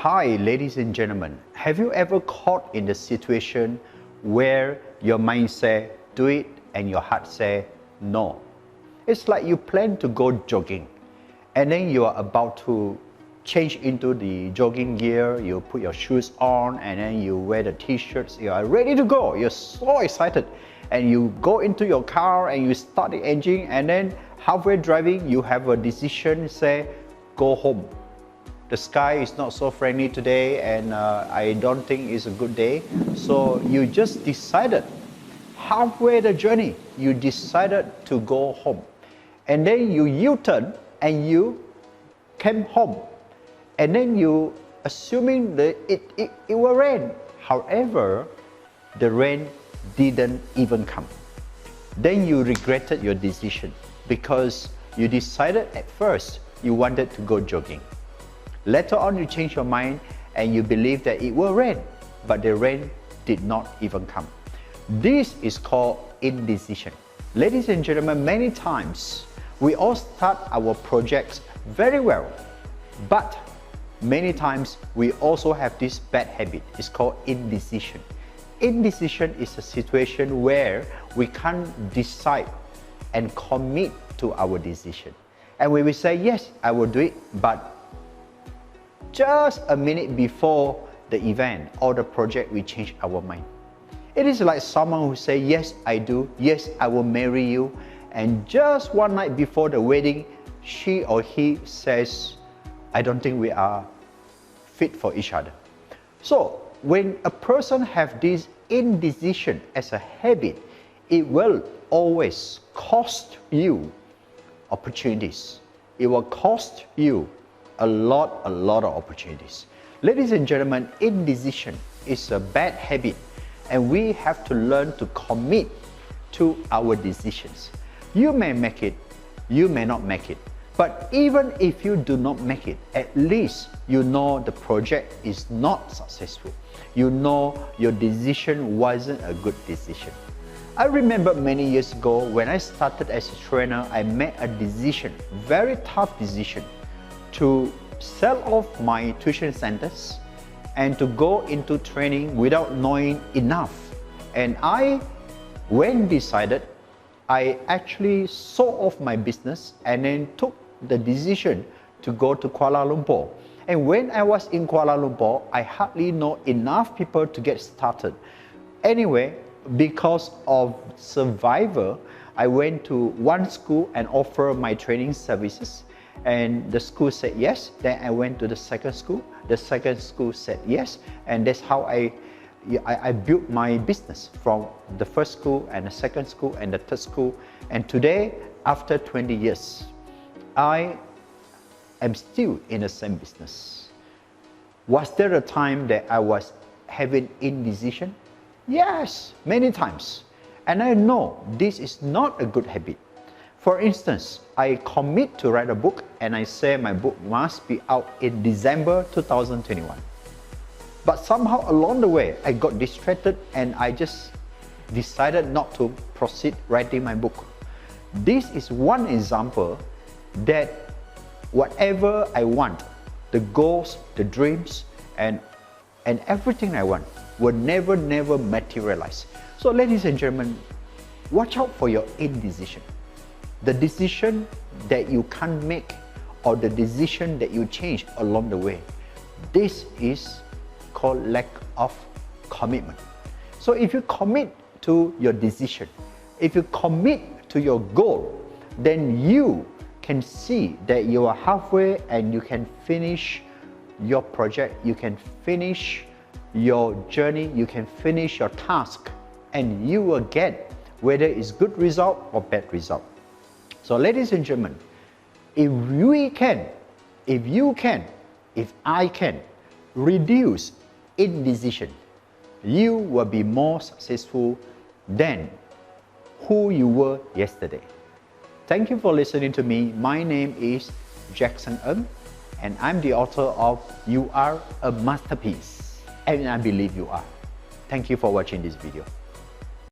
Hi, ladies and gentlemen. Have you ever caught in the situation where your mind says do it and your heart says no? It's like you plan to go jogging and then you are about to change into the jogging gear, you put your shoes on and then you wear the t-shirts, you are ready to go, you're so excited and you go into your car and you start the engine and then halfway driving you have a decision, say go home. The sky is not so friendly today and I don't think it's a good day. So you just decided, halfway the journey, you decided to go home. And then you U-turn and you came home. And then you assuming that it will rain. However, the rain didn't even come. Then you regretted your decision because you decided at first you wanted to go jogging. Later on, you change your mind and you believe that it will rain, but the rain did not even come. This is called indecision. Ladies and gentlemen, many times we all start our projects very well, but many times we also have this bad habit. It's called indecision. Indecision is a situation where we can't decide and commit to our decision. And when we say, yes, I will do it, but just a minute before the event or the project, we change our mind. It is like someone who say, yes, I do, yes, I will marry you. And just one night before the wedding, she or he says, I don't think we are fit for each other. So when a person have this indecision as a habit, it will always cost you opportunities. It will cost you a lot of opportunities. Ladies and gentlemen, indecision is a bad habit and we have to learn to commit to our decisions. You may make it, you may not make it, but even if you do not make it, at least you know the project is not successful. You know your decision wasn't a good decision. I remember many years ago when I started as a trainer, I made a decision, very tough decision, to sell off my tuition centers and to go into training without knowing enough. And when decided, I actually sold off my business and then took the decision to go to Kuala Lumpur. And when I was in Kuala Lumpur, I hardly know enough people to get started. Anyway, because of survival, I went to one school and offered my training services. And the school said yes. Then I went to the second school. The second school said yes. And that's how I built my business from the first school and the second school and the third school. And today, after 20 years, I am still in the same business. Was there a time that I was having indecision? Yes, many times. And I know this is not a good habit. For instance, I commit to write a book and I say my book must be out in December 2021. But somehow along the way, I got distracted and I just decided not to proceed writing my book. This is one example that whatever I want, the goals, the dreams, and everything I want will never materialize. So ladies and gentlemen, watch out for your indecision. The decision that you can't make or the decision that you change along the way. This is called lack of commitment. So if you commit to your decision, if you commit to your goal, then you can see that you are halfway and you can finish your project, you can finish your journey, you can finish your task, and you will get whether it's good result or bad result. So ladies and gentlemen, if we can, if you can, if I can reduce indecision, you will be more successful than who you were yesterday. Thank you for listening to me. My name is Jackson Ng and I'm the author of You Are a Masterpiece, and I believe you are. Thank you for watching this video.